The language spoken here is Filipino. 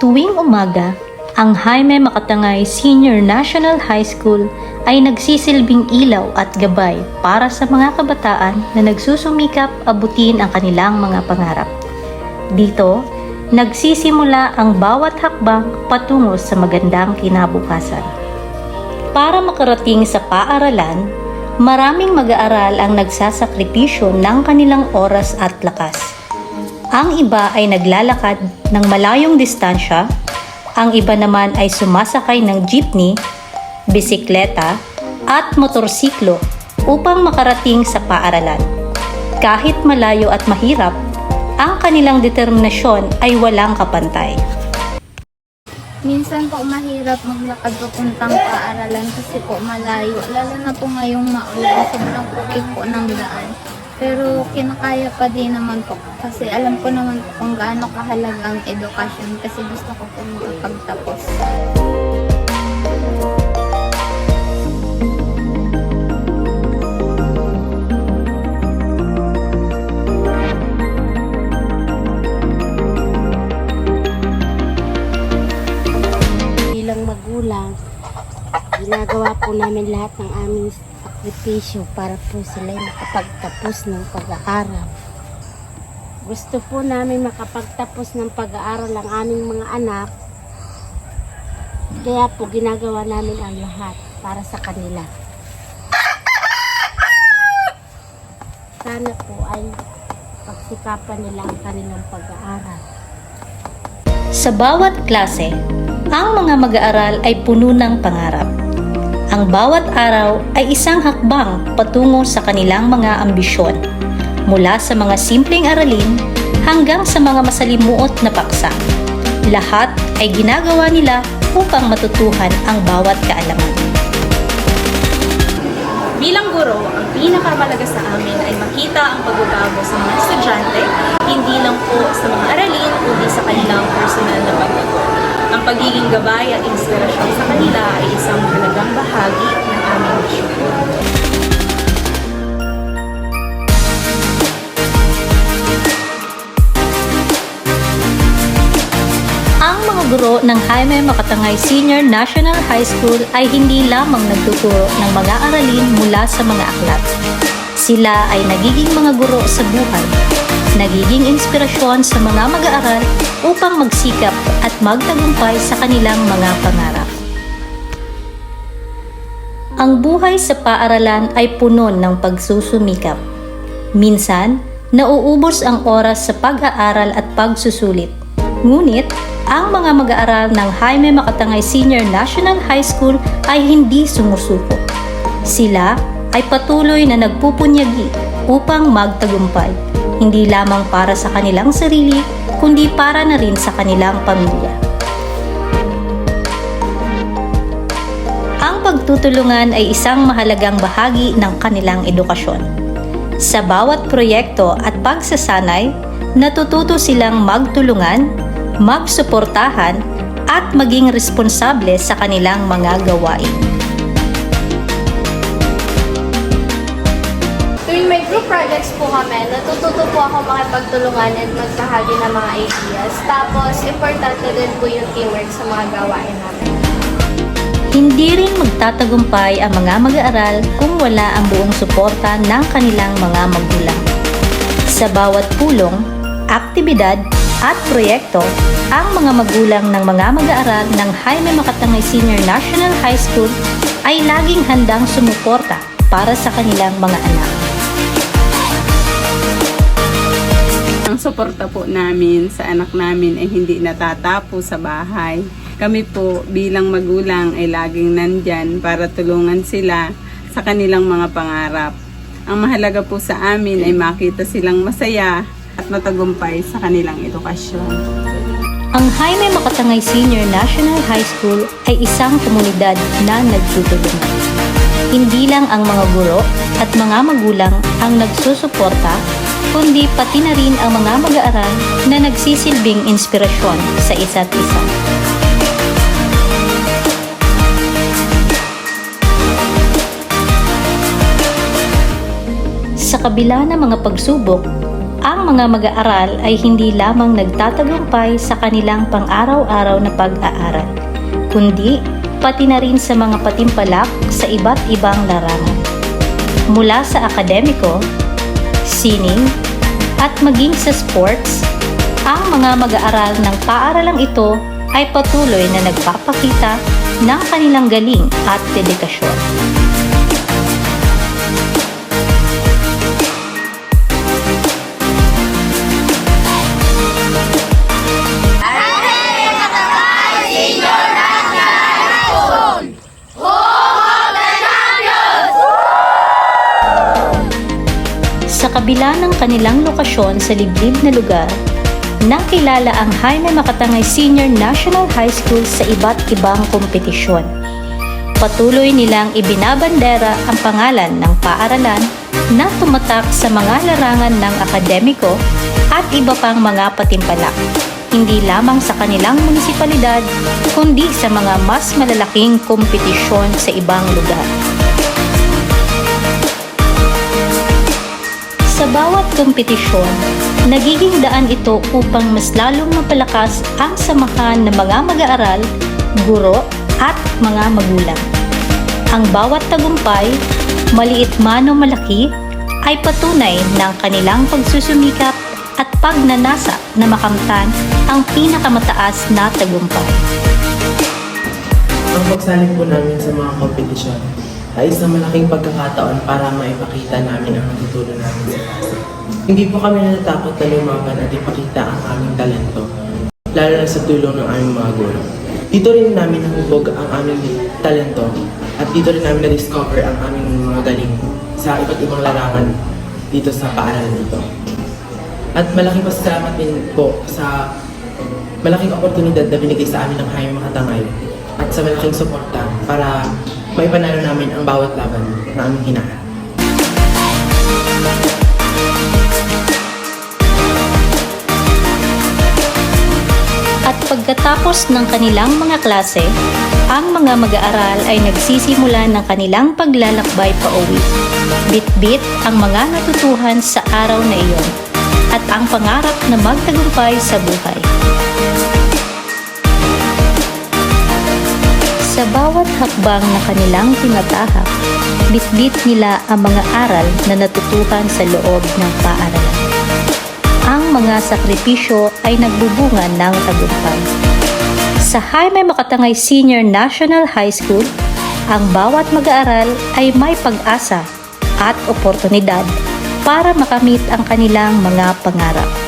Tuwing umaga, ang Jaime Makatangay Senior National High School ay nagsisilbing ilaw at gabay para sa mga kabataan na nagsusumikap abutin ang kanilang mga pangarap. Dito, nagsisimula ang bawat hakbang patungo sa magandang kinabukasan. Para makarating sa paaralan, maraming mag-aaral ang nagsasakripisyo ng kanilang oras at lakas. Ang iba ay naglalakad ng malayong distansya, ang iba naman ay sumasakay ng jeepney, bisikleta, at motorsiklo upang makarating sa paaralan. Kahit malayo at mahirap, ang kanilang determinasyon ay walang kapantay. Minsan po mahirap maglakad papuntang paaralan kasi po malayo. Lalo na po ngayong maulan, sobrang pukit po ng daan. Pero kinakaya pa din naman po kasi alam ko naman po kung gaano kahalaga ang edukasyon kasi gusto ko po makapagtapos. Bilang magulang, ginagawa po namin lahat ng aming sakripisyo para po sila makapagtapos ng pag-aaral. Gusto po namin makapagtapos ng pag-aaral ang aming mga anak, kaya po ginagawa namin ang lahat para sa kanila. Sana po ay pagsikapan nila ang kanilang pag-aaral. Sa bawat klase, ang mga mag-aaral ay puno ng pangarap. Ang bawat araw ay isang hakbang patungo sa kanilang mga ambisyon, mula sa mga simpleng aralin hanggang sa mga masalimuot na paksa. Lahat ay ginagawa nila upang matutuhan ang bawat kaalaman. Bilang guro, ang pinakamahalaga sa amin ay makita ang pagbabago sa mga estudyante, hindi lang po sa mga aralin, kundi sa kanilang personal na pagbago. Ang pagiging gabay at inspirasyon sa kanila ay isang mahalagang bahagi ng aming misyon. Ang mga guro ng Jaime Makatangay Senior National High School ay hindi lamang nagtuturo ng mga aralin mula sa mga aklat. Sila ay nagiging mga guro sa buhay, nagiging inspirasyon sa mga mag-aaral upang magsikap at magtagumpay sa kanilang mga pangarap. Ang buhay sa paaralan ay puno ng pagsusumikap. Minsan, nauubos ang oras sa pag-aaral at pagsusulit. Ngunit, ang mga mag-aaral ng Jaime Makatangay Senior National High School ay hindi sumusuko. Sila ay patuloy na nagpupunyagi upang magtagumpay, hindi lamang para sa kanilang sarili, kundi para na rin sa kanilang pamilya. Ang pagtutulungan ay isang mahalagang bahagi ng kanilang edukasyon. Sa bawat proyekto at pagsasanay, natututo silang magtulungan, magsuportahan, at maging responsable sa kanilang mga gawain. Tuwing may group projects po kami, natututo po ako makipagtulungan at magbahagi ng mga ideas. Tapos, importante din po yung teamwork sa mga gawain namin. Hindi rin magtatagumpay ang mga mag-aaral kung wala ang buong suporta ng kanilang mga magulang. Sa bawat pulong, aktibidad, at proyekto, ang mga magulang ng mga mag-aaral ng Jaime Makatangay Senior National High School ay laging handang sumuporta para sa kanilang mga anak. Ang suporta po namin sa anak namin ay hindi natatapos sa bahay. Kami po bilang magulang ay laging nandyan para tulungan sila sa kanilang mga pangarap. Ang mahalaga po sa amin ay makita silang masaya at matagumpay sa kanilang edukasyon. Ang Jaime Makatangay Senior National High School ay isang komunidad na nagtutulungan. Hindi lang ang mga guro at mga magulang ang nagsusuporta, kundi pati na rin ang mga mag-aaral na nagsisilbing inspirasyon sa isa't isa. Sa kabila ng mga pagsubok, ang mga mag-aaral ay hindi lamang nagtatagumpay sa kanilang pang-araw-araw na pag-aaral, kundi pati na rin sa mga patimpalak sa iba't ibang larangan. Mula sa akademiko, sining, at maging sa sports, ang mga mag-aaral ng paaralang ito ay patuloy na nagpapakita ng kanilang galing at dedikasyon. Sa kabila ng kanilang lokasyon sa liblib na lugar, nakilala ang Jaime Makatangay Senior National High School sa iba't ibang kompetisyon. Patuloy nilang ibinabandera ang pangalan ng paaralan na tumatak sa mga larangan ng akademiko at iba pang mga patimpalak, hindi lamang sa kanilang munisipalidad, kundi sa mga mas malalaking kompetisyon sa ibang lugar. Sa bawat kompetisyon, nagiging daan ito upang mas lalong mapalakas ang samahan ng mga mag-aaral, guro at mga magulang. Ang bawat tagumpay, maliit man o malaki, ay patunay ng kanilang pagsusumikap at pagnanasa na makamtan ang pinakamataas na tagumpay. Ang pagsali po namin sa mga kompetisyon ay isang malaking pagkakataon para maipakita namin ang natutunan namin sa klase. Hindi po kami natatakot na lumaban at ipakita ang aming talento, lalo na sa tulong ng aming mga guro. Dito rin namin nahubog ang aming talento at dito rin namin na-discover ang aming mga galing sa iba't ibang larangan dito sa paaralan dito. At malaking pasalamat din po sa malaking oportunidad na binigay sa amin ng Jaime Makatangay at sa malaking suporta para maipanalo namin ang bawat laban na aming hinaharap. At pagkatapos ng kanilang mga klase, ang mga mag-aaral ay nagsisimula ng kanilang paglalakbay pauwi. Bit-bit ang mga natutuhan sa araw na iyon at ang pangarap na magtagumpay sa buhay. Sa bawat hakbang na kanilang tinatahak, bit-bit nila ang mga aral na natutuhan sa loob ng paaralan. Ang mga sakripisyo ay nagbubunga ng tagumpay. Sa Jaime Makatangay Senior National High School, ang bawat mag-aaral ay may pag-asa at oportunidad para makamit ang kanilang mga pangarap.